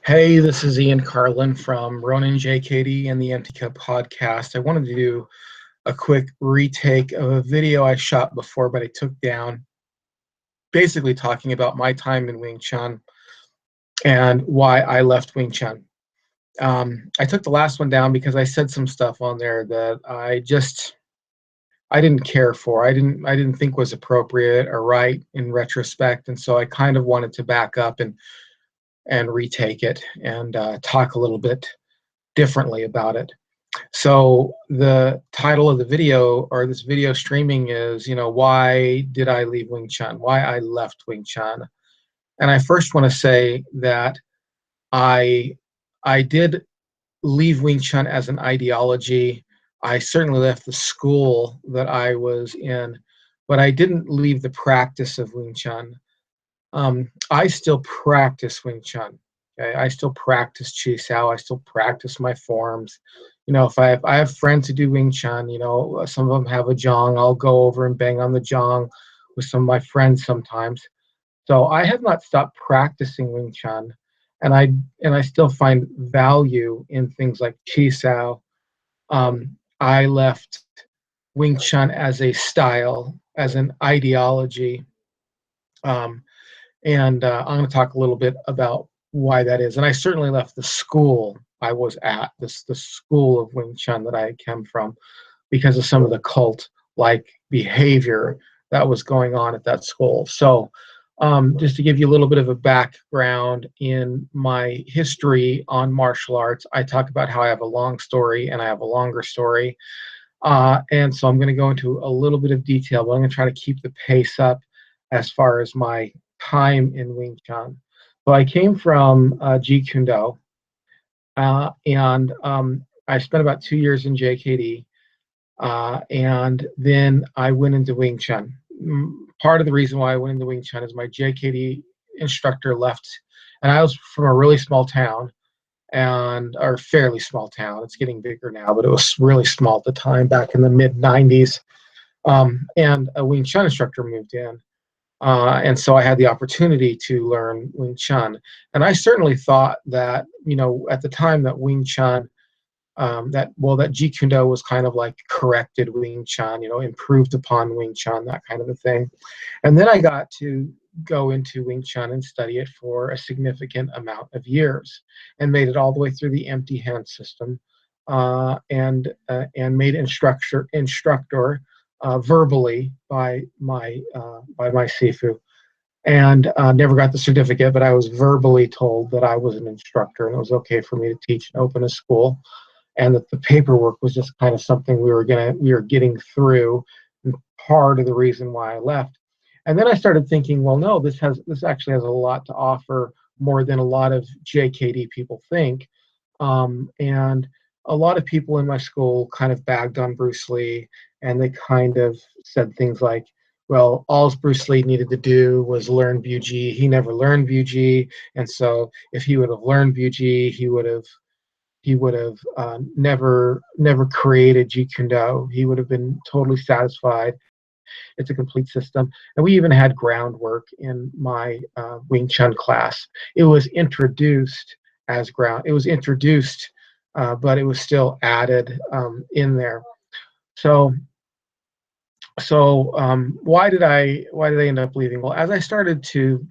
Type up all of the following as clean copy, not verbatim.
Hey, this is Ian Carlin from Ronan JKD and the Empty Cup podcast. I wanted to do a quick retake of a video I shot before, but I took down, basically talking about my time in Wing Chun and why I left Wing Chun. I took the last one down because I said some stuff on there that I didn't care for. I didn't think was appropriate or right in retrospect, and so I kind of wanted to back up and retake it and talk a little bit differently about it. So the title of the video, or this video streaming, is, why did I leave Wing Chun? Why I left Wing Chun? And I first want to say that I I did leave Wing Chun as an ideology. I certainly left the school that I was in, but I didn't leave the practice of Wing Chun. I still practice Wing Chun. Okay? I still practice Chi Sao. I still practice my forms. If I have friends who do Wing Chun, some of them have a jong. I'll go over and bang on the jong with some of my friends sometimes. So I have not stopped practicing Wing Chun, and I still find value in things like Chi Sao. I left Wing Chun as a style, as an ideology. Um, and I'm going to talk a little bit about why that is. And I certainly left the school I was at, the school of Wing Chun that I came from, because of some of the cult-like behavior that was going on at that school. So, just to give you a little bit of a background in my history on martial arts, I talk about how I have a long story and I have a longer story. And so I'm going to go into a little bit of detail, but I'm going to try to keep the pace up as far as my time in Wing Chun. So I came from Jeet Kune Do, and I spent about 2 years in JKD, and then I went into Wing Chun. Part of the reason why I went into Wing Chun is my JKD instructor left, and I was from a really small town, and or fairly small town. It's getting bigger now, but it was really small at the time, back in the mid '90s. And a Wing Chun instructor moved in, and so I had the opportunity to learn Wing Chun. And I certainly thought that, at the time, that Wing Chun, that Jeet Kune Do was kind of like corrected Wing Chun, improved upon Wing Chun, that kind of a thing. And then I got to go into Wing Chun and study it for a significant amount of years, and made it all the way through the empty hand system, and made instructor verbally by my sifu, and never got the certificate, but I was verbally told that I was an instructor and it was okay for me to teach and open a school, and that the paperwork was just kind of something we were getting through, and part of the reason why I left. And then I started thinking, well, no, this actually has a lot to offer, more than a lot of JKD people think. And a lot of people in my school kind of bagged on Bruce Lee, and they kind of said things like, well, all Bruce Lee needed to do was learn Buji. He never learned Buji, and so if he would have learned Buji, he would have never created Jeet Kune Do. He would have been totally satisfied. It's a complete system. And we even had groundwork in my Wing Chun class. It was introduced as ground. It was introduced, but it was still added in there. So, why did I end up leaving? Well, as I started to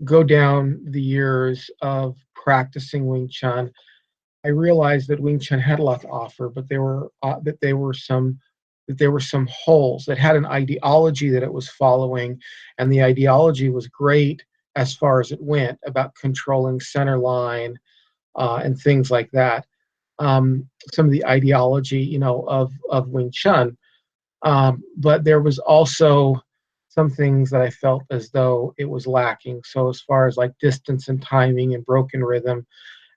go down the years of practicing Wing Chun, I realized that Wing Chun had a lot to offer, but there were some holes. That had an ideology that it was following, and the ideology was great as far as it went, about controlling center line, and things like that. Some of the ideology, of Wing Chun, but there was also some things that I felt as though it was lacking. So as far as like distance and timing and broken rhythm,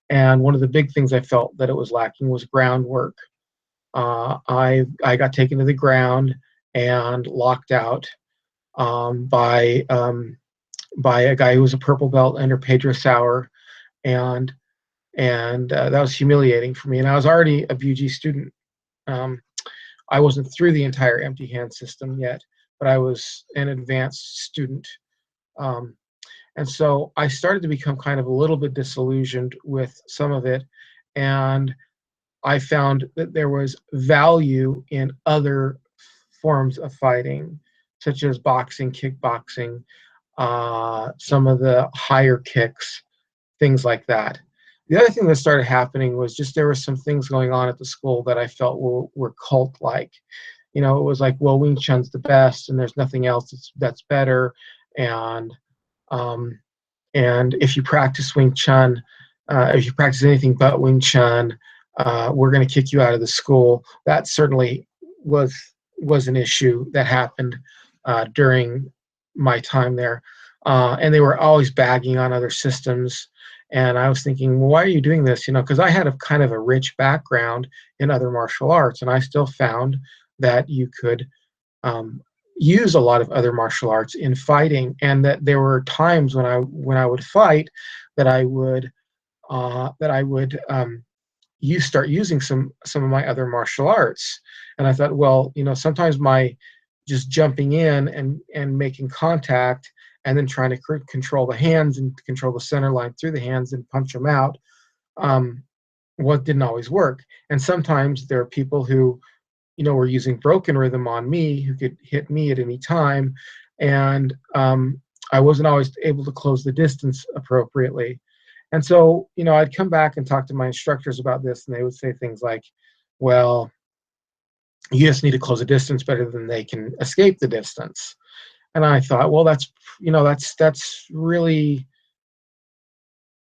and one of the big things I felt that it was lacking was groundwork. I got taken to the ground and locked out, by a guy who was a purple belt under Pedro Sauer, and that was humiliating for me. And I was already a BUG student. Um, I wasn't through the entire empty hand system yet, but I was an advanced student. Um, And so I started to become kind of a little bit disillusioned with some of it. And I found that there was value in other forms of fighting, such as boxing, kickboxing, some of the higher kicks, things like that. The other thing that started happening was just there were some things going on at the school that I felt were cult-like. You know, it was like, well, Wing Chun's the best, and there's nothing else that's better. And um, and if you practice Wing Chun, if you practice anything but Wing Chun, we're going to kick you out of the school. That certainly was was an issue that happened during my time there, and they were always bagging on other systems. And I was thinking, well, why are you doing this? You know, because I had a kind of a rich background in other martial arts, and I still found that you could um, use a lot of other martial arts in fighting, and that there were times when I would fight that I would start using some of my other martial arts. And I thought, well, you know, sometimes my just jumping in and making contact and then trying to control the hands and control the center line through the hands and punch them out, um, what didn't always work. And sometimes there are people who, you know, were using broken rhythm on me, who could hit me at any time, and I wasn't always able to close the distance appropriately. And so, you know, I'd come back and talk to my instructors about this, and they would say things like, well, you just need to close the distance better than they can escape the distance. And I thought, well, that's, you know, that's really,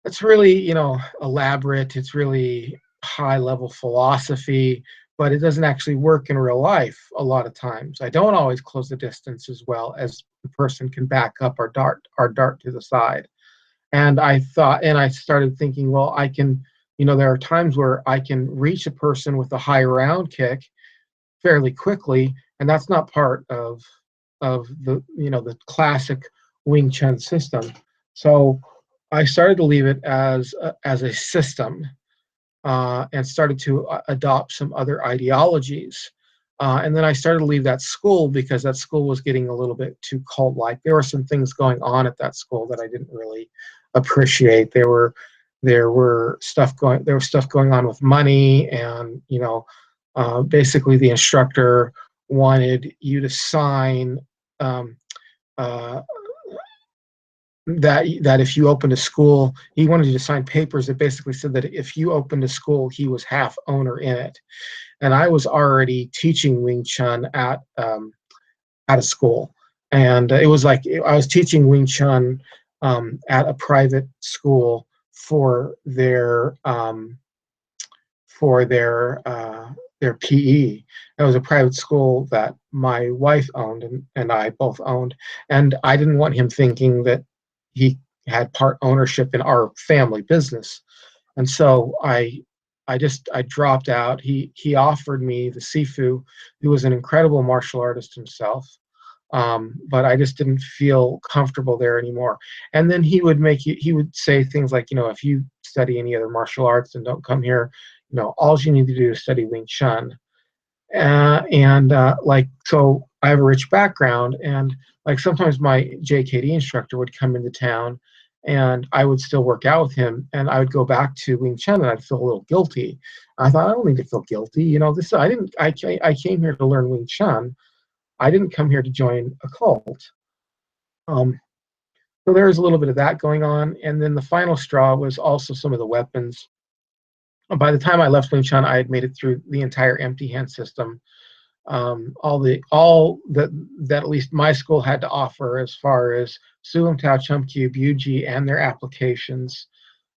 you know, elaborate. It's really high level philosophy, but it doesn't actually work in real life a lot of times. I don't always close the distance as well as the person can back up or dart to the side. And I thought, and I started thinking, well, I can, you know, there are times where I can reach a person with a high round kick fairly quickly, and that's not part of the, you know, the classic Wing Chun system. So I started to leave it as a system, and started to adopt some other ideologies. And then I started to leave that school because that school was getting a little bit too cult-like. There were some things going on at that school that I didn't really appreciate. There was stuff going on with money, and you know, basically the instructor wanted you to sign um, uh, that if you opened a school, he wanted you to sign papers that basically said that if you opened a school, he was half owner in it. And I was already teaching Wing Chun at a school, and it was like I was teaching Wing Chun at a private school for their PE. It was a private school that my wife owned and I both owned, and I didn't want him thinking that he had part ownership in our family business. And so I dropped out. He offered me the Sifu, who was an incredible martial artist himself. But I just didn't feel comfortable there anymore. And then he would say things like, you know, if you study any other martial arts and don't come here, you know, all you need to do is study Wing Chun. So I have a rich background, and like sometimes my JKD instructor would come into town, and I would still work out with him, and I would go back to Wing Chun, and I'd feel a little guilty. I thought, I don't need to feel guilty, you know. I came here to learn Wing Chun. I didn't come here to join a cult. Um, so there was a little bit of that going on, and then the final straw was also some of the weapons. By the time I left Wing Chun, I had made it through the entire empty hand system. All that at least my school had to offer as far as Sulam Tao, Chum Cube, UG, and their applications.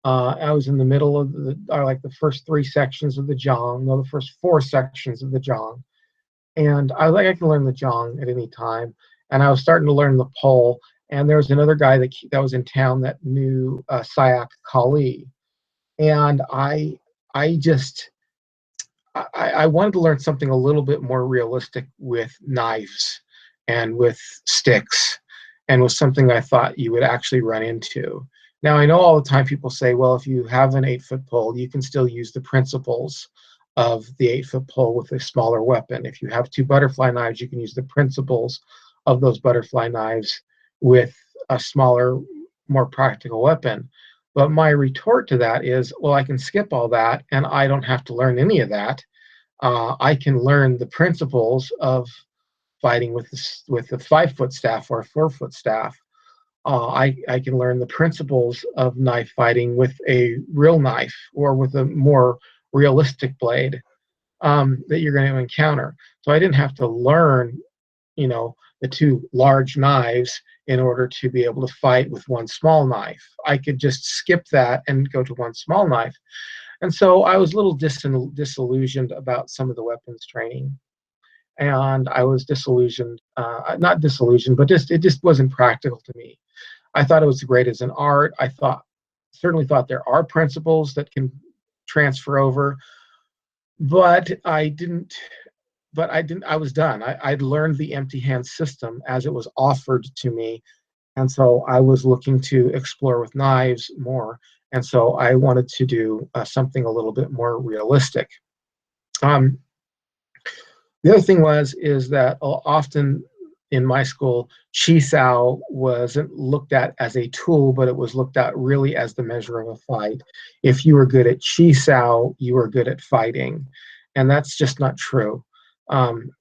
I was in the middle of like the first three sections of the Zhang, no, the first four sections of the Zhang. And I was like, I can learn the Zhang at any time. And I was starting to learn the pole. And there was another guy that was in town that knew Sayak Kali. And I just I wanted to learn something a little bit more realistic with knives and with sticks, and was something I thought you would actually run into. Now, I know all the time people say, well, if you have an 8-foot pole, you can still use the principles of the 8-foot pole with a smaller weapon. If you have two butterfly knives, you can use the principles of those butterfly knives with a smaller more practical weapon. But my retort to that is, well, I can skip all that, and I don't have to learn any of that. I can learn the principles of fighting with the 5-foot staff or a 4-foot staff. I can learn the principles of knife fighting with a real knife or with a more realistic blade that you're going to encounter. So I didn't have to learn, the two large knives in order to be able to fight with one small knife. I could just skip that and go to one small knife. And so I was a little disillusioned about some of the weapons training. And I was disillusioned, not disillusioned, but it just wasn't practical to me. I thought it was great as an art. Certainly thought there are principles that can transfer over, but I was done. I'd learned the empty hand system as it was offered to me. And so I was looking to explore with knives more. And so I wanted to do something a little bit more realistic. The other thing is that often in my school, chi sao wasn't looked at as a tool, but it was looked at really as the measure of a fight. If you were good at chi sao, you were good at fighting. And that's just not true.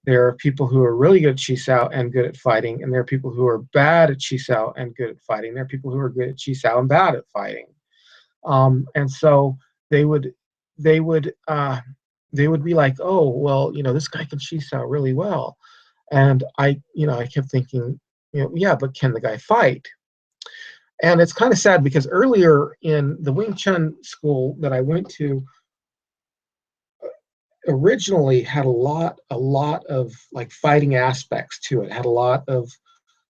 There are people who are really good at chi sao and good at fighting, and there are people who are bad at chi sao and good at fighting. There are people who are good at chi sao and bad at fighting. And so they would they would they would be like, oh, well, this guy can chi sao really well. And I kept thinking, yeah, but can the guy fight? And it's kind of sad because earlier in the Wing Chun school that I went to, originally had a lot of like fighting aspects to it. Had a lot of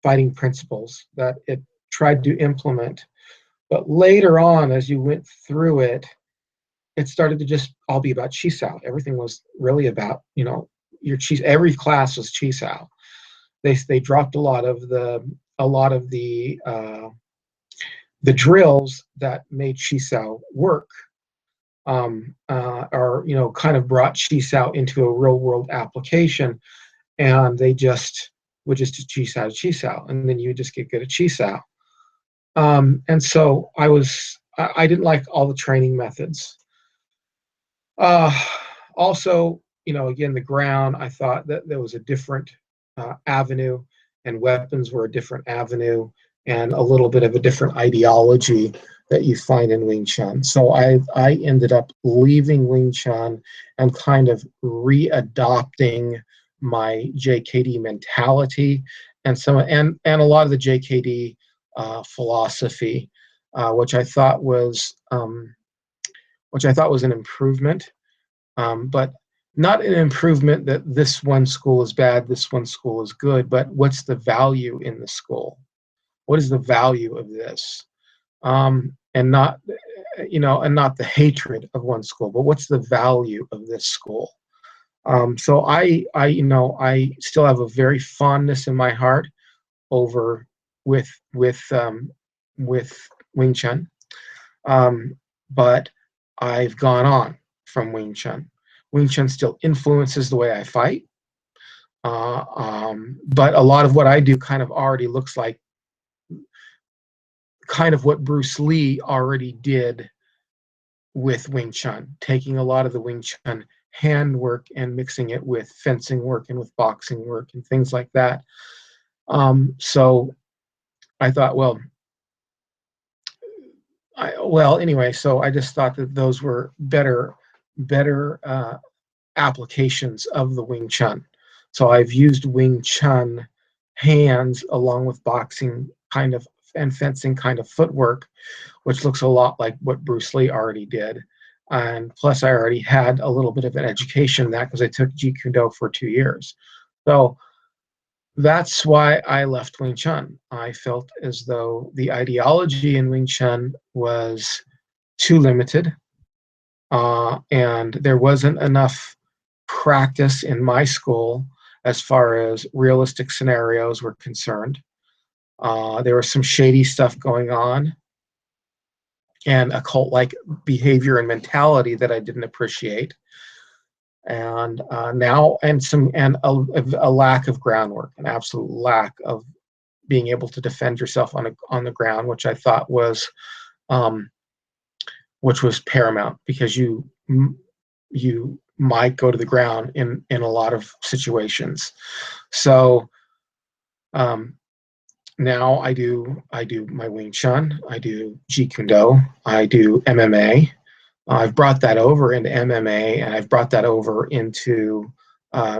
fighting principles that it tried to implement. But later on, as you went through it, it started to just all be about chi sao. Everything was really about, your chi. Every class was chi sao. They dropped a lot of the drills that made chi sao work. Or kind of brought chi sao into a real world application, and they would just do chi sao, and then you just get good at chi sao. And so I didn't like all the training methods. Also, again, the ground, I thought that there was a different avenue, and weapons were a different avenue, and a little bit of a different ideology that you find in Wing Chun. So I ended up leaving Wing Chun and kind of readopting my JKD mentality and a lot of the JKD philosophy, which I thought was an improvement, but not an improvement that this one school is bad, this one school is good, but what's the value in the school? What is the value of this? And not the hatred of one school, but what's the value of this school? So I still have a very fondness in my heart over with Wing Chun, but I've gone on from Wing Chun. Wing Chun still influences the way I fight, but a lot of what I do kind of already looks like kind of what Bruce Lee already did with Wing Chun, taking a lot of the Wing Chun handwork and mixing it with fencing work and with boxing work and things like that. So I thought, anyway, so I just thought that those were better applications of the Wing Chun. So I've used Wing Chun hands along with boxing kind of and fencing kind of footwork, which looks a lot like what Bruce Lee already did. And plus I already had a little bit of an education in that because I took Jeet Kune Do for 2 years. So that's why I left Wing Chun. I felt as though the ideology in Wing Chun was too limited, and there wasn't enough practice in my school as far as realistic scenarios were concerned. There was some shady stuff going on and a cult-like behavior and mentality that I didn't appreciate, and a lack of groundwork, an absolute lack of being able to defend yourself on the ground, um, which was paramount, because you might go to the ground in a lot of situations. So um, now I do my Wing Chun, I do Jeet Kune Do, I do MMA. I've brought that over into MMA, and I've brought that over into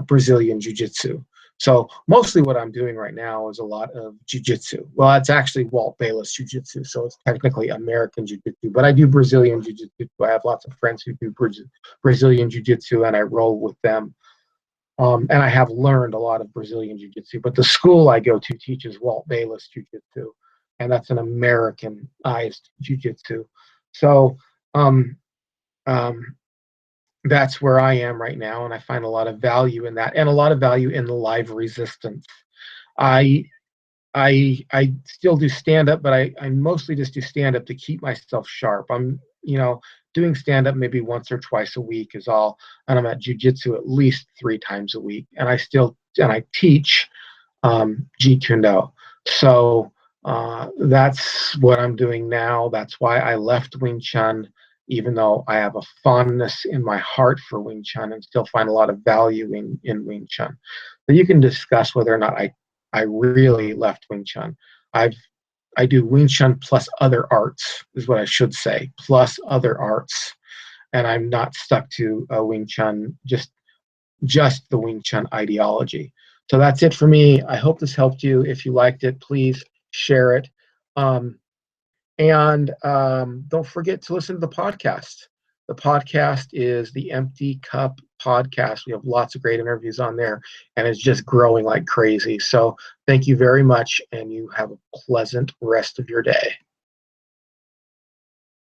Brazilian Jiu Jitsu. So mostly what I'm doing right now is a lot of Jiu Jitsu. Well, it's actually Walt Bayless Jiu Jitsu, so it's technically American Jiu Jitsu, but I do Brazilian Jiu Jitsu. I have lots of friends who do Brazilian Jiu Jitsu, and I roll with them. And I have learned a lot of Brazilian Jiu Jitsu, but the school I go to teaches Walt Bayless Jiu Jitsu, and that's an Americanized Jiu Jitsu. So um, um, that's where I am right now, and I find a lot of value in that, and a lot of value in the live resistance. I I still do stand up, but I mostly just do stand up to keep myself sharp. I'm doing stand up maybe once or twice a week is all, and I'm at jujitsu at least 3 times a week, and I teach Jeet Kune Do. So that's what I'm doing now. That's why I left Wing Chun, even though I have a fondness in my heart for Wing Chun and still find a lot of value in Wing Chun. But you can discuss whether or not I really left Wing Chun. I've I do Wing Chun plus other arts, is what I should say, plus other arts, and I'm not stuck to Wing Chun, just the Wing Chun ideology. So that's it for me. I hope this helped you. If you liked it, please share it. Um, and don't forget to listen to the podcast. The podcast is the Empty Cup Podcast. We have lots of great interviews on there, and it's just growing like crazy. So thank you very much, and you have a pleasant rest of your day.